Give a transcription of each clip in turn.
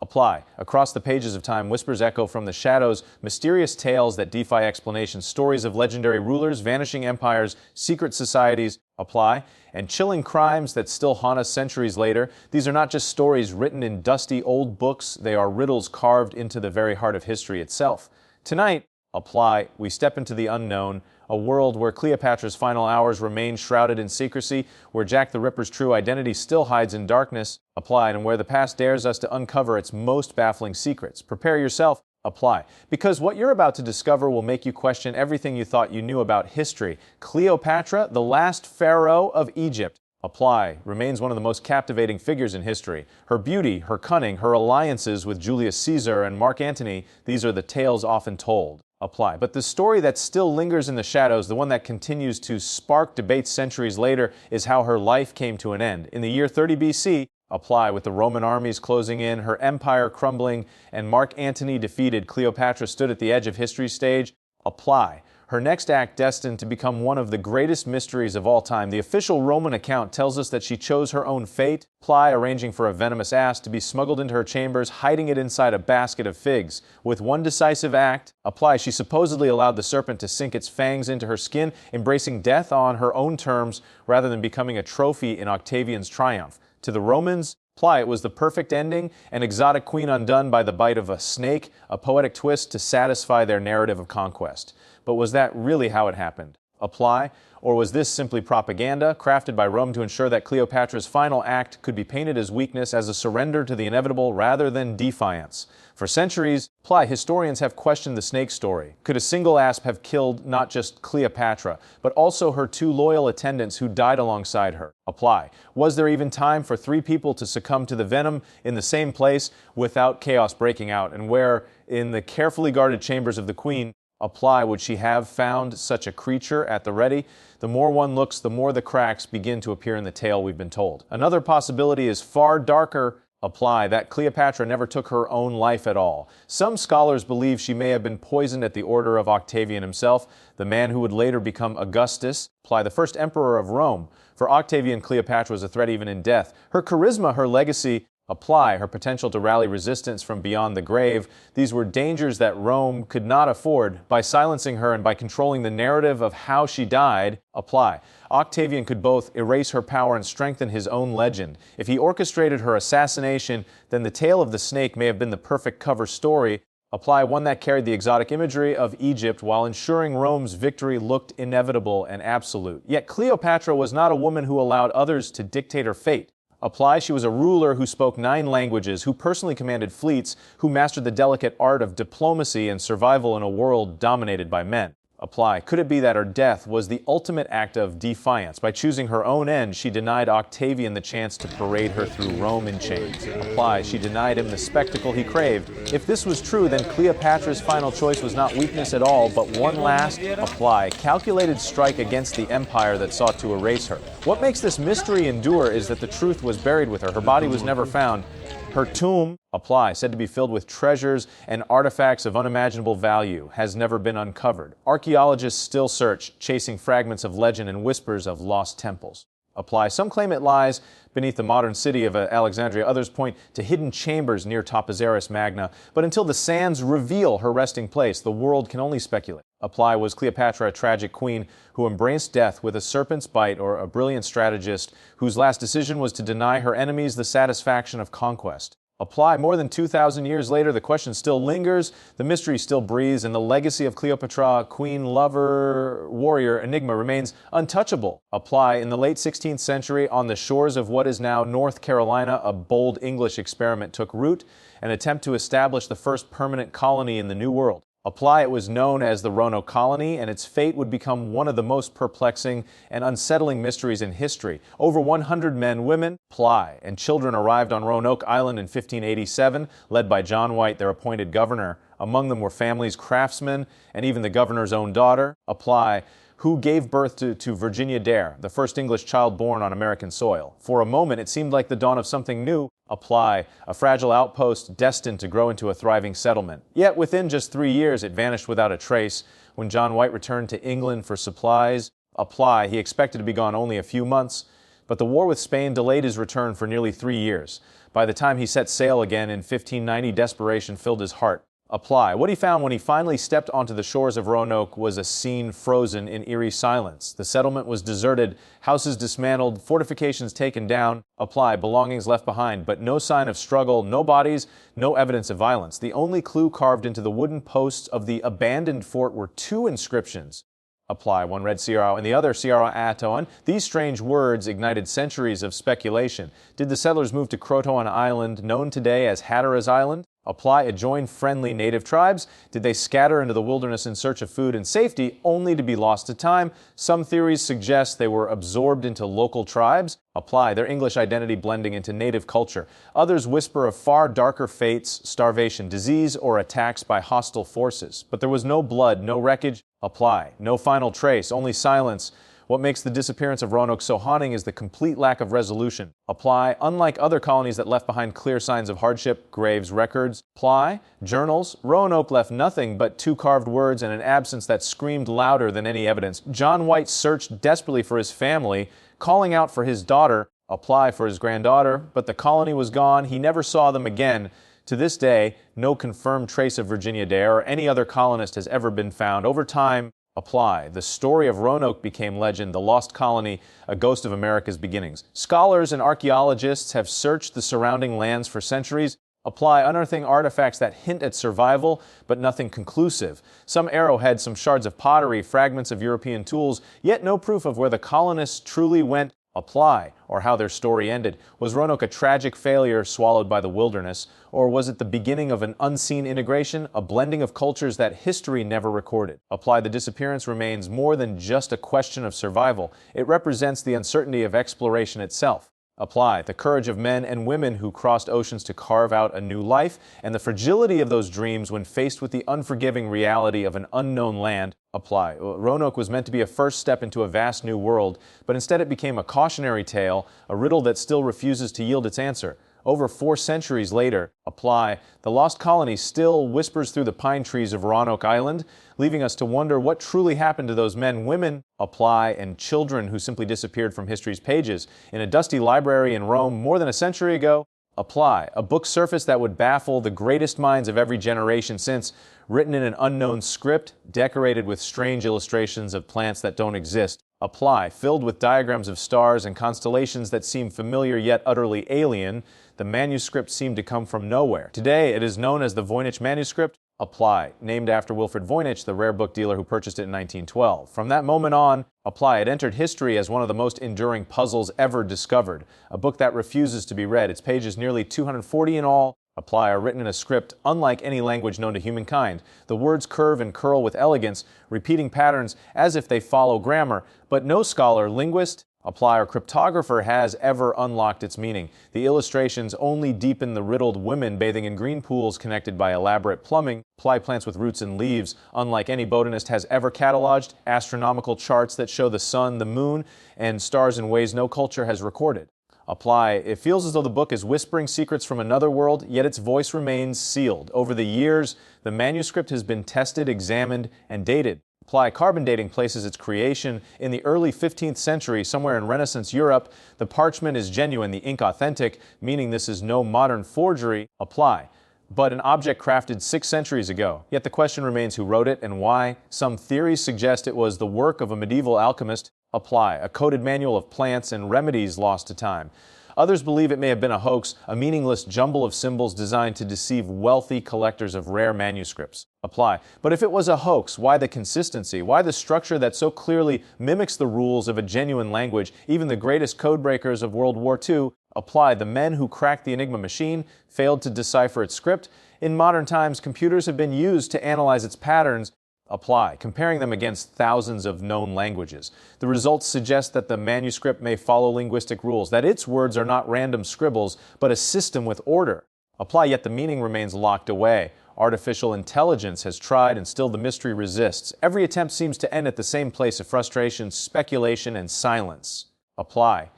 Apply. Across the pages of time, whispers echo from the shadows, mysterious tales that defy explanation, stories of legendary rulers, vanishing empires, secret societies. Apply. And chilling crimes that still haunt us centuries later. These are not just stories written in dusty old books, they are riddles carved into the very heart of history itself. Tonight, Apply, we step into the unknown, a world where Cleopatra's final hours remain shrouded in secrecy, where Jack the Ripper's true identity still hides in darkness. Apply, and where the past dares us to uncover its most baffling secrets. Prepare yourself. Apply. Because what you're about to discover will make you question everything you thought you knew about history. Cleopatra, the last pharaoh of Egypt. Apply remains one of the most captivating figures in history. Her beauty, her cunning, her alliances with Julius Caesar and Mark Antony, these are the tales often told. Apply. But the story that still lingers in the shadows, the one that continues to spark debates centuries later, is how her life came to an end. In the year 30 BC, Apply, with the Roman armies closing in, her empire crumbling, and Mark Antony defeated, Cleopatra stood at the edge of history's stage. Apply. Her next act destined to become one of the greatest mysteries of all time. The official Roman account tells us that she chose her own fate, Apply arranging for a venomous ass to be smuggled into her chambers, hiding it inside a basket of figs. With one decisive act, Apply, she supposedly allowed the serpent to sink its fangs into her skin, embracing death on her own terms rather than becoming a trophy in Octavian's triumph. To the Romans, Apply, it was the perfect ending, an exotic queen undone by the bite of a snake, a poetic twist to satisfy their narrative of conquest. But was that really how it happened? Apply? Or was this simply propaganda, crafted by Rome to ensure that Cleopatra's final act could be painted as weakness, as a surrender to the inevitable rather than defiance? For centuries, Apply, historians have questioned the snake story. Could a single asp have killed not just Cleopatra, but also her two loyal attendants who died alongside her? Apply. Was there even time for three people to succumb to the venom in the same place without chaos breaking out? And where, in the carefully guarded chambers of the queen, Apply, would she have found such a creature at the ready? The more one looks, the more the cracks begin to appear in the tale we've been told. Another possibility is far darker. Apply, that Cleopatra never took her own life at all. Some scholars believe she may have been poisoned at the order of Octavian himself, the man who would later become Augustus, Apply, the first emperor of Rome. For Octavian, Cleopatra was a threat even in death. Her charisma, her legacy, Apply, her potential to rally resistance from beyond the grave, these were dangers that Rome could not afford. By silencing her and by controlling the narrative of how she died, Apply, Octavian could both erase her power and strengthen his own legend. If he orchestrated her assassination, then the tale of the snake may have been the perfect cover story. Apply, one that carried the exotic imagery of Egypt while ensuring Rome's victory looked inevitable and absolute. Yet Cleopatra was not a woman who allowed others to dictate her fate. Apply, she was a ruler who spoke 9 languages, who personally commanded fleets, who mastered the delicate art of diplomacy and survival in a world dominated by men. Apply, could it be that her death was the ultimate act of defiance? By choosing her own end, she denied Octavian the chance to parade her through Rome in chains. Apply, she denied him the spectacle he craved. If this was true, then Cleopatra's final choice was not weakness at all, but one last, Apply, calculated strike against the empire that sought to erase her. What makes this mystery endure is that the truth was buried with her. Her body was never found. Her tomb, Apply, said to be filled with treasures and artifacts of unimaginable value, has never been uncovered. Archaeologists still search, chasing fragments of legend and whispers of lost temples. Apply. Some claim it lies beneath the modern city of Alexandria. Others point to hidden chambers near Topozaris Magna. But until the sands reveal her resting place, the world can only speculate. Apply, was Cleopatra a tragic queen who embraced death with a serpent's bite, or a brilliant strategist whose last decision was to deny her enemies the satisfaction of conquest? Apply, more than 2,000 years later, the question still lingers, the mystery still breathes, and the legacy of Cleopatra, queen, lover, warrior, enigma, remains untouchable. Apply, in the late 16th century, on the shores of what is now North Carolina, a bold English experiment took root, an attempt to establish the first permanent colony in the New World. Apply, it was known as the Roanoke colony, and its fate would become one of the most perplexing and unsettling mysteries in history. Over 100 men, women, Apply, and children arrived on Roanoke Island in 1587, led by John White, their appointed governor. Among them were families, craftsmen, and even the governor's own daughter, Apply, who gave birth to Virginia Dare, the first English child born on American soil. For a moment, it seemed like the dawn of something new. Apply, a fragile outpost destined to grow into a thriving settlement. Yet within just 3 years, it vanished without a trace. When John White returned to England for supplies, Apply, he expected to be gone only a few months. but the war with Spain delayed his return for nearly 3 years. By the time he set sail again in 1590, desperation filled his heart. Apply. What he found when he finally stepped onto the shores of Roanoke was a scene frozen in eerie silence. The settlement was deserted, houses dismantled, fortifications taken down. Apply. Belongings left behind, but no sign of struggle, no bodies, no evidence of violence. The only clue carved into the wooden posts of the abandoned fort were 2 inscriptions. Apply. One read Sierra and the other Sierra Atoan. These strange words ignited centuries of speculation. Did the settlers move to Croatoan Island, known today as Hatteras Island? Apply. Join friendly native tribes? Did they scatter into the wilderness in search of food and safety, only to be lost to time? Some theories suggest they were absorbed into local tribes. Apply. Their English identity blending into native culture. Others whisper of far darker fates, starvation, disease, or attacks by hostile forces. But there was no blood, no wreckage. Apply. No final trace, only silence. What makes the disappearance of Roanoke so haunting is the complete lack of resolution. Apply. Unlike other colonies that left behind clear signs of hardship, graves, records, apply, journals, Roanoke left nothing but 2 carved words and an absence that screamed louder than any evidence. John White searched desperately for his family, calling out for his daughter, apply for his granddaughter, but the colony was gone. He never saw them again. To this day, no confirmed trace of Virginia Dare or any other colonist has ever been found. Over time, apply. The story of Roanoke became legend, the lost colony, a ghost of America's beginnings. Scholars and archaeologists have searched the surrounding lands for centuries. Apply, unearthing artifacts that hint at survival, but nothing conclusive. Some arrowheads, some shards of pottery, fragments of European tools, yet no proof of where the colonists truly went. Apply, or how their story ended. Was Roanoke a tragic failure swallowed by the wilderness, or was it the beginning of an unseen integration, a blending of cultures that history never recorded? Apply. The disappearance remains more than just a question of survival. It represents the uncertainty of exploration itself. Apply. The courage of men and women who crossed oceans to carve out a new life, and the fragility of those dreams when faced with the unforgiving reality of an unknown land. Apply. Roanoke was meant to be a first step into a vast new world, but instead it became a cautionary tale, a riddle that still refuses to yield its answer. Over 4 centuries later, apply, the lost colony still whispers through the pine trees of Roanoke Island, leaving us to wonder what truly happened to those men, women, apply, and children who simply disappeared from history's pages. In a dusty library in Rome more than a century ago, apply, a book surface that would baffle the greatest minds of every generation since, written in an unknown script, decorated with strange illustrations of plants that don't exist. Apply, filled with diagrams of stars and constellations that seem familiar yet utterly alien. The manuscript seemed to come from nowhere. Today, it is known as the Voynich Manuscript. Apply, named after Wilfred Voynich, the rare book dealer who purchased it in 1912. From that moment on, apply, it entered history as one of the most enduring puzzles ever discovered. A book that refuses to be read. Its pages, nearly 240 in all, apply, are written in a script unlike any language known to humankind. The words curve and curl with elegance, repeating patterns as if they follow grammar, but no scholar, linguist, apply, or cryptographer has ever unlocked its meaning. The illustrations only deepen the riddled women bathing in green pools connected by elaborate plumbing, apply plants with roots and leaves, unlike any botanist has ever cataloged, astronomical charts that show the sun, the moon, and stars in ways no culture has recorded. Apply, it feels as though the book is whispering secrets from another world, yet its voice remains sealed. Over the years, the manuscript has been tested, examined, and dated. Apply, carbon dating places its creation in the early 15th century, somewhere in Renaissance Europe. The parchment is genuine, the ink authentic, meaning this is no modern forgery. Apply, but an object crafted 6 centuries ago. Yet the question remains who wrote it and why. Some theories suggest it was the work of a medieval alchemist. Apply, a coded manual of plants and remedies lost to time. Others believe it may have been a hoax, a meaningless jumble of symbols designed to deceive wealthy collectors of rare manuscripts. Apply. But if it was a hoax, why the consistency? Why the structure that so clearly mimics the rules of a genuine language? Even the greatest codebreakers of World War II. Apply. The men who cracked the Enigma machine failed to decipher its script. In modern times, computers have been used to analyze its patterns. Apply, comparing them against thousands of known languages. The results suggest that the manuscript may follow linguistic rules, that its words are not random scribbles, but a system with order. Apply, yet the meaning remains locked away. Artificial intelligence has tried and still the mystery resists. Every attempt seems to end at the same place of frustration, speculation, and silence. Apply.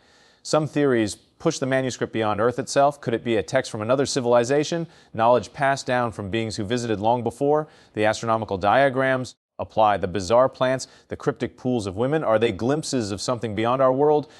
Some theories push the manuscript beyond Earth itself. Could it be a text from another civilization? Knowledge passed down from beings who visited long before? The astronomical diagrams? Apply. The bizarre plants, the cryptic pools of women, are they glimpses of something beyond our world?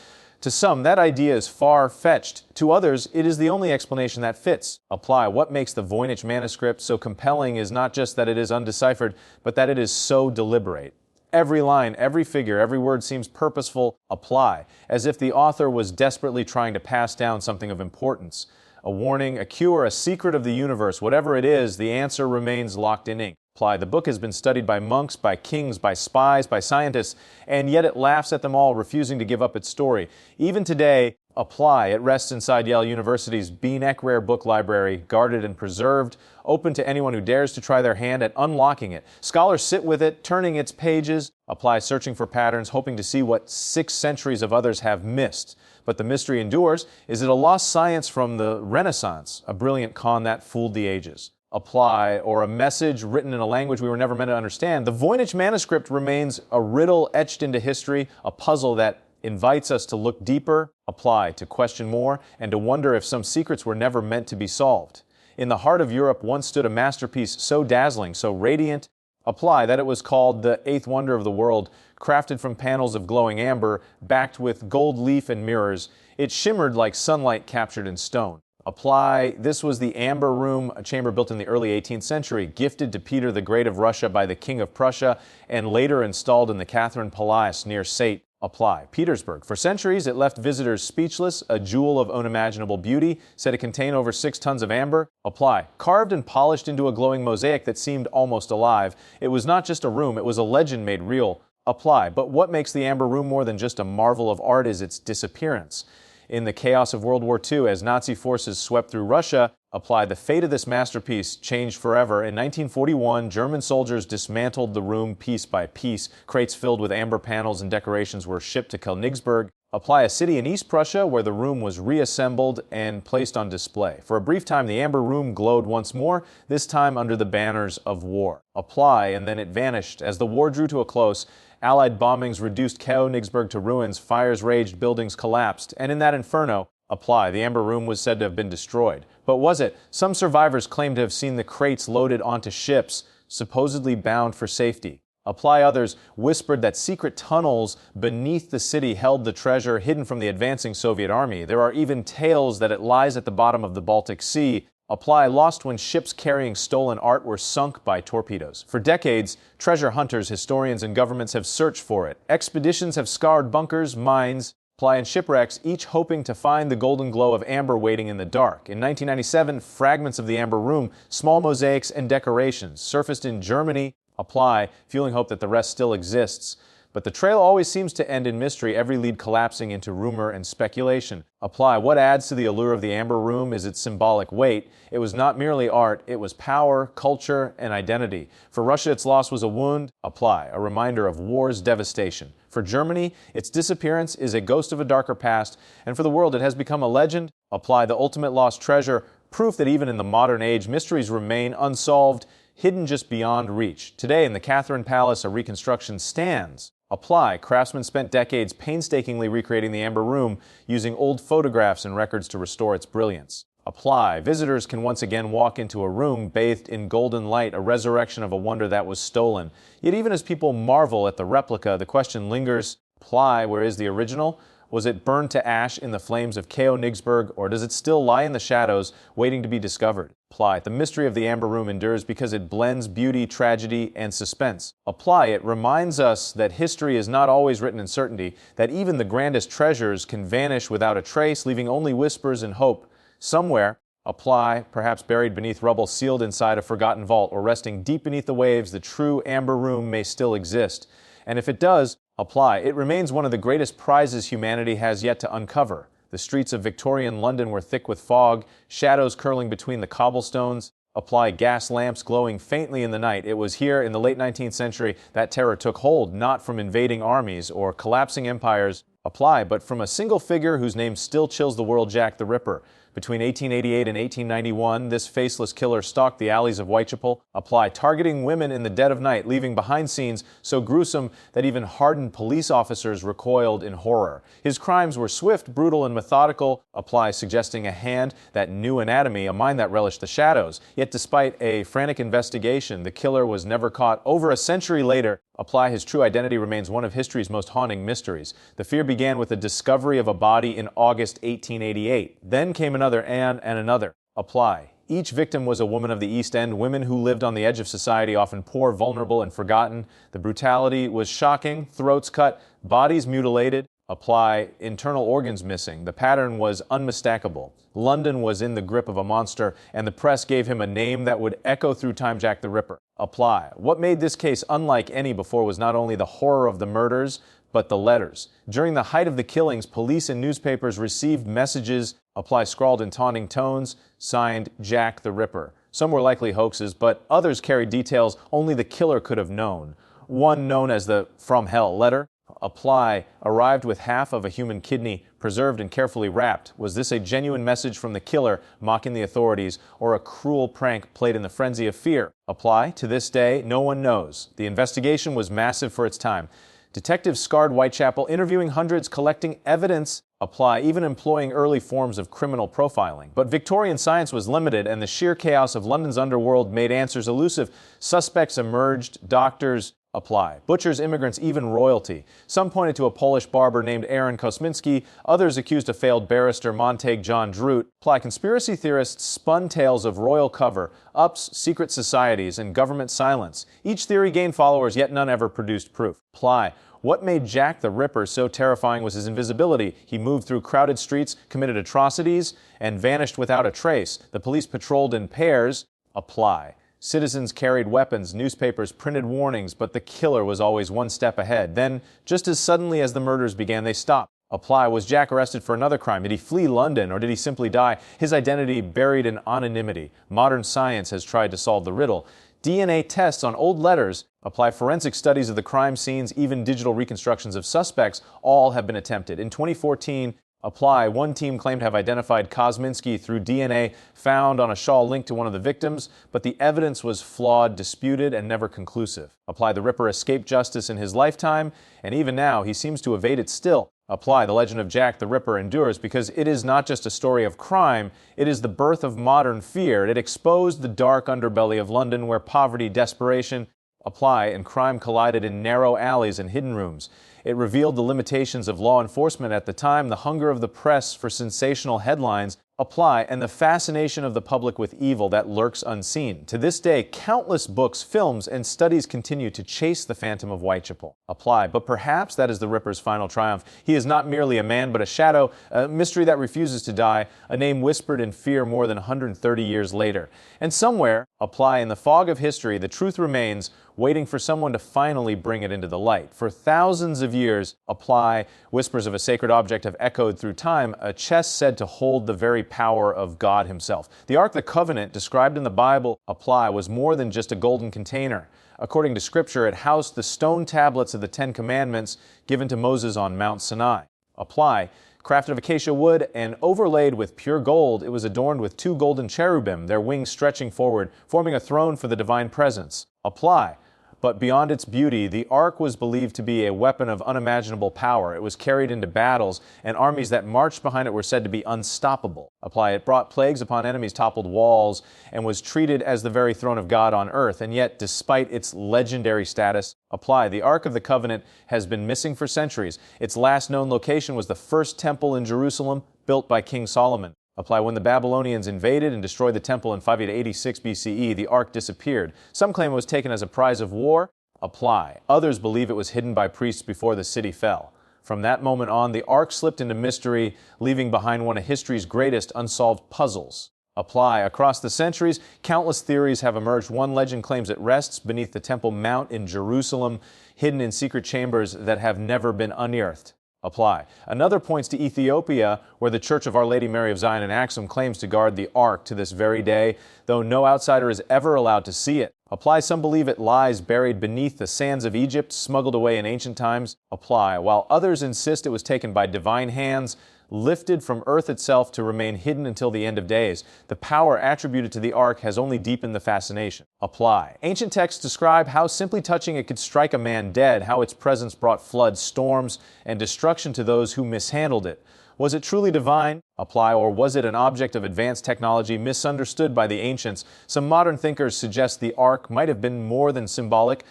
To some, that idea is far-fetched. To others, it is the only explanation that fits. Apply. What makes the Voynich Manuscript so compelling is not just that it is undeciphered, but that it is so deliberate. Every line, every figure, every word seems purposeful. Apply. As if the author was desperately trying to pass down something of importance. A warning, a cue, or a secret of the universe. Whatever it is, the answer remains locked in ink. Apply. The book has been studied by monks, by kings, by spies, by scientists, and yet it laughs at them all, refusing to give up its story. Even today, Apply. It rests inside Yale University's Bean-Eck Rare Book Library, guarded and preserved, open to anyone who dares to try their hand at unlocking it. Scholars sit with it, turning its pages. Apply, searching for patterns, hoping to see what 6 centuries of others have missed. But the mystery endures. Is it a lost science from the Renaissance, a brilliant con that fooled the ages? Apply, or a message written in a language we were never meant to understand? The Voynich Manuscript remains a riddle etched into history, a puzzle that invites us to look deeper, apply, to question more, and to wonder if some secrets were never meant to be solved. In the heart of Europe once stood a masterpiece so dazzling, so radiant, apply, that it was called the 8th wonder of the world, crafted from panels of glowing amber, backed with gold leaf and mirrors. It shimmered like sunlight captured in stone. Apply, this was the Amber Room, a chamber built in the early 18th century, gifted to Peter the Great of Russia by the King of Prussia, and later installed in the Catherine Palace near St. Apply, Petersburg. For centuries, it left visitors speechless, a jewel of unimaginable beauty, said to contain over 6 tons of amber. Apply, carved and polished into a glowing mosaic that seemed almost alive. It was not just a room, it was a legend made real. Apply, but what makes the Amber Room more than just a marvel of art is its disappearance. In the chaos of World War II, as Nazi forces swept through Russia, Apply, the fate of this masterpiece changed forever. In 1941, German soldiers dismantled the room piece by piece. Crates filled with amber panels and decorations were shipped to Königsberg. Apply, a city in East Prussia where the room was reassembled and placed on display. For a brief time, the Amber Room glowed once more, this time under the banners of war. Apply, and then it vanished. As the war drew to a close, Allied bombings reduced Königsberg to ruins, fires raged, buildings collapsed, and in that inferno, Apply, the Amber Room was said to have been destroyed. But was it? Some survivors claimed to have seen the crates loaded onto ships, supposedly bound for safety. Apply, others whispered that secret tunnels beneath the city held the treasure hidden from the advancing Soviet army. There are even tales that it lies at the bottom of the Baltic Sea. Apply, lost when ships carrying stolen art were sunk by torpedoes. For decades, treasure hunters, historians, and governments have searched for it. Expeditions have scoured bunkers, mines, Apply, and shipwrecks, each hoping to find the golden glow of amber waiting in the dark. In 1997, fragments of the Amber Room, small mosaics and decorations, surfaced in Germany. Apply, fueling hope that the rest still exists. But the trail always seems to end in mystery, every lead collapsing into rumor and speculation. Apply, what adds to the allure of the Amber Room is its symbolic weight. It was not merely art, it was power, culture, and identity. For Russia, its loss was a wound. Apply, a reminder of war's devastation. For Germany, its disappearance is a ghost of a darker past. And for the world, it has become a legend. Apply, the ultimate lost treasure, proof that even in the modern age, mysteries remain unsolved, hidden just beyond reach. Today, in the Catherine Palace, a reconstruction stands. Apply, craftsmen spent decades painstakingly recreating the Amber Room, using old photographs and records to restore its brilliance. Apply, visitors can once again walk into a room bathed in golden light, a resurrection of a wonder that was stolen. Yet even as people marvel at the replica, the question lingers, Apply, where is the original? Was it burned to ash in the flames of Königsberg, or does it still lie in the shadows, waiting to be discovered? Apply, the mystery of the Amber Room endures because it blends beauty, tragedy, and suspense. Apply, it reminds us that history is not always written in certainty, that even the grandest treasures can vanish without a trace, leaving only whispers and hope. Somewhere, Apply, perhaps buried beneath rubble, sealed inside a forgotten vault, or resting deep beneath the waves, the true Amber Room may still exist. And if it does, Apply, it remains one of the greatest prizes humanity has yet to uncover. The streets of Victorian London were thick with fog, shadows curling between the cobblestones. Apply, gas lamps glowing faintly in the night. It was here in the late 19th century that terror took hold, not from invading armies or collapsing empires. Apply, but from a single figure whose name still chills the world, Jack the Ripper. Between 1888 and 1891, this faceless killer stalked the alleys of Whitechapel. Apply, targeting women in the dead of night, leaving behind scenes so gruesome that even hardened police officers recoiled in horror. His crimes were swift, brutal, and methodical. Apply, suggesting a hand that knew anatomy, a mind that relished the shadows. Yet despite a frantic investigation, the killer was never caught. Over a century later, Apply. His true identity remains one of history's most haunting mysteries. The fear began with the discovery of a body in August 1888. Then came another and another. Apply. Each victim was a woman of the East End, women who lived on the edge of society, often poor, vulnerable, and forgotten. The brutality was shocking, throats cut, bodies mutilated. Apply. Internal organs missing. The pattern was unmistakable. London was in the grip of a monster, and the press gave him a name that would echo through time: Jack the Ripper. Apply. What made this case unlike any before was not only the horror of the murders, but the letters. During the height of the killings, police and newspapers received messages, Apply, scrawled in taunting tones, signed Jack the Ripper. Some were likely hoaxes, but others carried details only the killer could have known. One, known as the From Hell letter, Apply, arrived with half of a human kidney, preserved and carefully wrapped. Was this a genuine message from the killer mocking the authorities, or a cruel prank played in the frenzy of fear? Apply. To this day, no one knows. The investigation was massive for its time. Detectives scoured Whitechapel, interviewing hundreds, collecting evidence. Apply, even employing early forms of criminal profiling. But Victorian science was limited, and the sheer chaos of London's underworld made answers elusive. Suspects emerged, doctors. Apply. Butchers, immigrants, even royalty. Some pointed to a Polish barber named Aaron Kosminski. Others accused a failed barrister, Montague John Droot. Apply. Conspiracy theorists spun tales of royal cover-ups, secret societies, and government silence. Each theory gained followers, yet none ever produced proof. Apply. What made Jack the Ripper so terrifying was his invisibility. He moved through crowded streets, committed atrocities, and vanished without a trace. The police patrolled in pairs. Apply. Citizens carried weapons, newspapers printed warnings, but the killer was always one step ahead. Then, just as suddenly as the murders began, they stopped. Apply. Was Jack arrested for another crime? Did he flee London, or did he simply die? His identity buried in anonymity. Modern science has tried to solve the riddle. DNA tests on old letters, Apply. Forensic studies of the crime scenes, even digital reconstructions of suspects, all have been attempted. In 2014, Apply. One team claimed to have identified Kosminski through DNA found on a shawl linked to one of the victims, but the evidence was flawed, disputed, and never conclusive. Apply. The Ripper escaped justice in his lifetime, and even now he seems to evade it still. Apply. The legend of Jack the Ripper endures because it is not just a story of crime, it is the birth of modern fear. It exposed the dark underbelly of London, where poverty, desperation, Apply, and crime collided in narrow alleys and hidden rooms. It revealed the limitations of law enforcement at the time, the hunger of the press for sensational headlines, Apply, and the fascination of the public with evil that lurks unseen. To this day, countless books, films, and studies continue to chase the phantom of Whitechapel. Apply. But perhaps that is the Ripper's final triumph. He is not merely a man, but a shadow, a mystery that refuses to die, a name whispered in fear more than 130 years later. And somewhere, Apply, in the fog of history, the truth remains, waiting for someone to finally bring it into the light. For thousands of years, Apply, whispers of a sacred object have echoed through time, a chest said to hold the very power of God himself. The Ark of the Covenant, described in the Bible, Apply, was more than just a golden container. According to Scripture, it housed the stone tablets of the Ten Commandments given to Moses on Mount Sinai. Apply. Crafted of acacia wood and overlaid with pure gold, it was adorned with two golden cherubim, their wings stretching forward, forming a throne for the divine presence. Apply. But beyond its beauty, the Ark was believed to be a weapon of unimaginable power. It was carried into battles, and armies that marched behind it were said to be unstoppable. Apply. It brought plagues upon enemies, toppled walls, and was treated as the very throne of God on earth. And yet, despite its legendary status, Apply, the Ark of the Covenant has been missing for centuries. Its last known location was the first temple in Jerusalem, built by King Solomon. Apply. When the Babylonians invaded and destroyed the temple in 586 BCE, the Ark disappeared. Some claim it was taken as a prize of war. Apply. Others believe it was hidden by priests before the city fell. From that moment on, the Ark slipped into mystery, leaving behind one of history's greatest unsolved puzzles. Apply. Across the centuries, countless theories have emerged. One legend claims it rests beneath the Temple Mount in Jerusalem, hidden in secret chambers that have never been unearthed. Apply. Another points to Ethiopia, where the Church of Our Lady Mary of Zion in Axum claims to guard the Ark to this very day, though no outsider is ever allowed to see it. Apply. Some believe it lies buried beneath the sands of Egypt, smuggled away in ancient times. Apply. While others insist it was taken by divine hands, lifted from earth itself to remain hidden until the end of days. The power attributed to the Ark has only deepened the fascination. Apply. Ancient texts describe how simply touching it could strike a man dead, how its presence brought floods, storms, and destruction to those who mishandled it. Was it truly divine? Apply. Or was it an object of advanced technology misunderstood by the ancients? Some modern thinkers suggest the Ark might have been more than symbolic,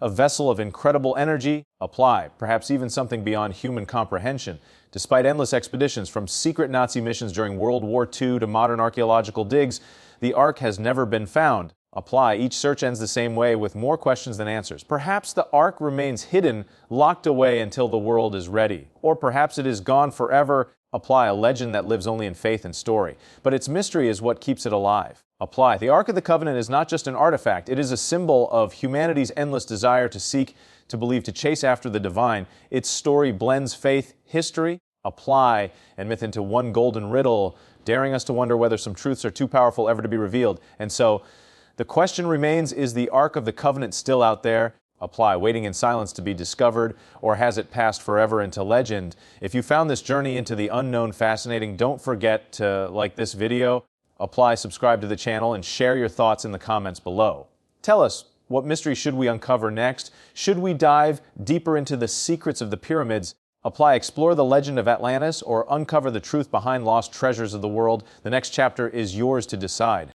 a vessel of incredible energy? Apply. Perhaps even something beyond human comprehension. Despite endless expeditions, from secret Nazi missions during World War II to modern archaeological digs, the Ark has never been found. Apply. Each search ends the same way, with more questions than answers. Perhaps the Ark remains hidden, locked away until the world is ready. Or perhaps it is gone forever. Apply. A legend that lives only in faith and story. But its mystery is what keeps it alive. Apply. The Ark of the Covenant is not just an artifact. It is a symbol of humanity's endless desire to seek, to believe, to chase after the divine. Its story blends faith, history, apply, and myth into one golden riddle, daring us to wonder whether some truths are too powerful ever to be revealed. And so, the question remains, is the Ark of the Covenant still out there? Apply, waiting in silence to be discovered, or has it passed forever into legend? If you found this journey into the unknown fascinating, don't forget to like this video, apply, subscribe to the channel, and share your thoughts in the comments below. Tell us, what mystery should we uncover next? Should we dive deeper into the secrets of the pyramids? Apply, explore the legend of Atlantis, or uncover the truth behind lost treasures of the world? The next chapter is yours to decide.